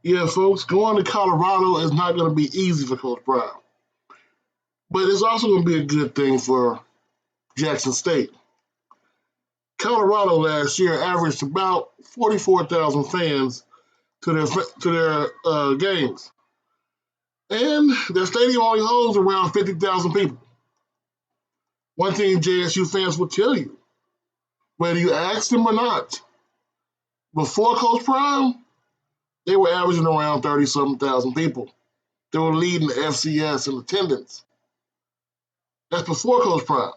Yeah, folks, going to Colorado is not going to be easy for Coach Brown, but it's also going to be a good thing for Jackson State. Colorado last year averaged about 44,000 fans to their games, and their stadium only holds around 50,000 people. One thing JSU fans will tell you, whether you ask them or not, before Coach Prime, they were averaging around 30 something thousand people. They were leading the FCS in attendance. That's before Coach Prime.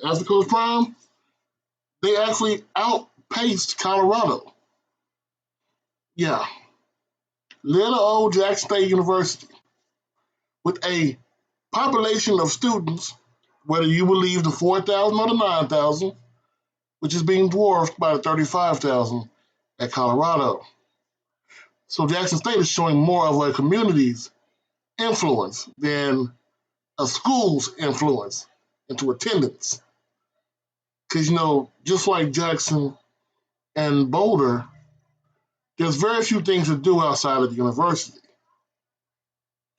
After Coach Prime, they actually outpaced Colorado. Yeah, little old Jackson State University with a population of students, whether you believe the 4,000 or the 9,000, which is being dwarfed by the 35,000 at Colorado. So Jackson State is showing more of a community's influence than a school's influence into attendance. Because, just like Jackson and Boulder, there's very few things to do outside of the university.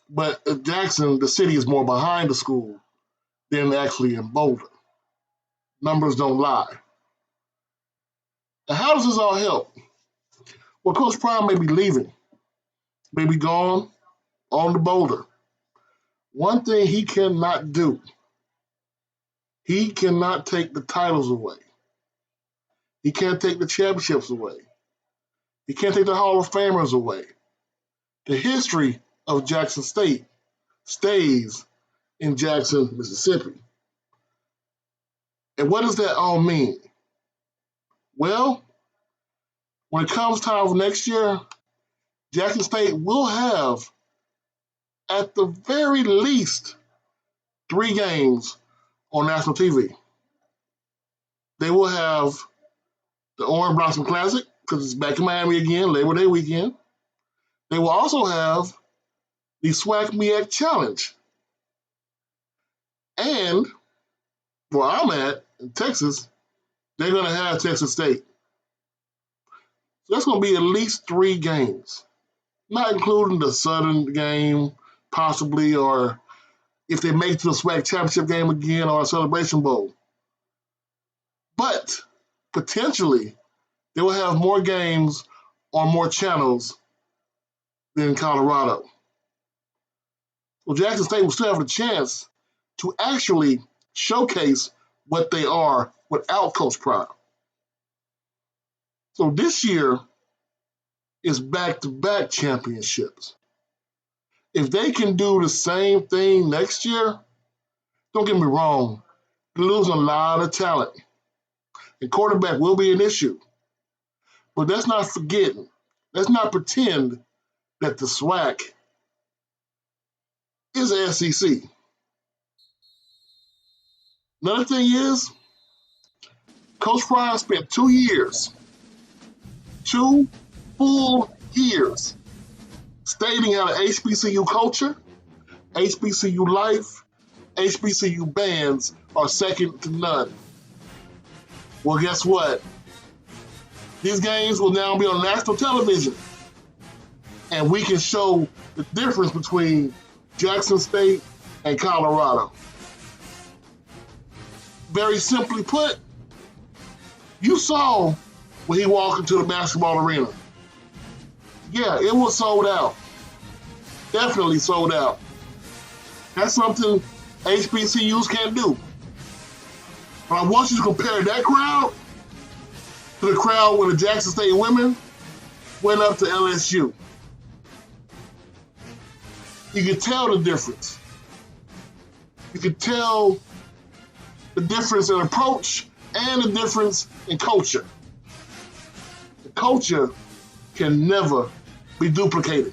But at Jackson, the city is more behind the school than actually in Boulder. Numbers don't lie. And how does this all help? Well, Coach Prime may be leaving, may be gone on to Boulder. One thing he cannot do, he cannot take the titles away. He can't take the championships away. He can't take the Hall of Famers away. The history of Jackson State stays in Jackson, Mississippi. And what does that all mean? Well, when it comes time for next year, Jackson State will have, at the very least, 3 games on national TV. They will have the Orange Blossom Classic, because it's back in Miami again, Labor Day weekend. They will also have the SWAC MEAC Challenge. And where I'm at, in Texas, they're going to have Texas State. So that's going to be at least 3 games, not including the Southern game, possibly, or if they make it to the SWAC championship game again or a Celebration Bowl. But potentially, they will have more games on more channels than Colorado. Well, Jackson State will still have a chance to actually showcase what they are without Coach Prime. So this year is back-to-back championships. If they can do the same thing next year, don't get me wrong, they're losing a lot of talent. And quarterback will be an issue. But let's not forget, let's not pretend that the SWAC is the SEC. Another thing is, Coach Prime spent 2 years, 2 full years, stating how the HBCU culture, HBCU life, HBCU bands are second to none. Well, guess what? These games will now be on national television, and we can show the difference between Jackson State and Colorado. Very simply put, you saw when he walked into the basketball arena. Yeah, it was sold out. Definitely sold out. That's something HBCUs can't do. But I want you to compare that crowd to the crowd when the Jackson State women went up to LSU. You can tell the difference. You can tell the difference in approach and the difference in culture. The culture can never be duplicated.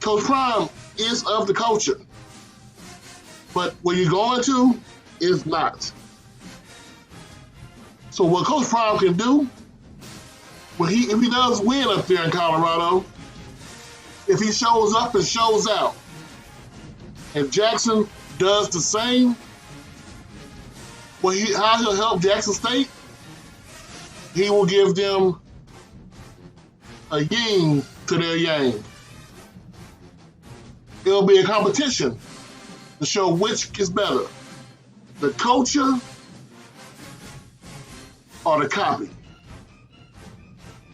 Coach Prime is of the culture, but where you're going to is not. So what Coach Prime can do, if he does win up there in Colorado, if he shows up and shows out, and Jackson does the same, how he'll help Jackson State, he will give them a yin to their yang. It'll be a competition to show which is better, the culture or the copy.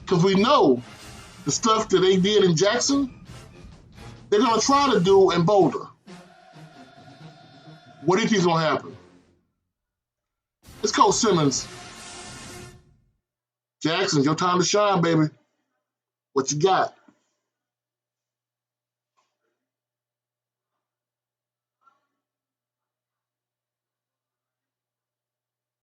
Because we know the stuff that they did in Jackson, they're going to try to do in Boulder. What do you think is going to happen? It's Coach Simmons. Jackson, your time to shine, baby. What you got?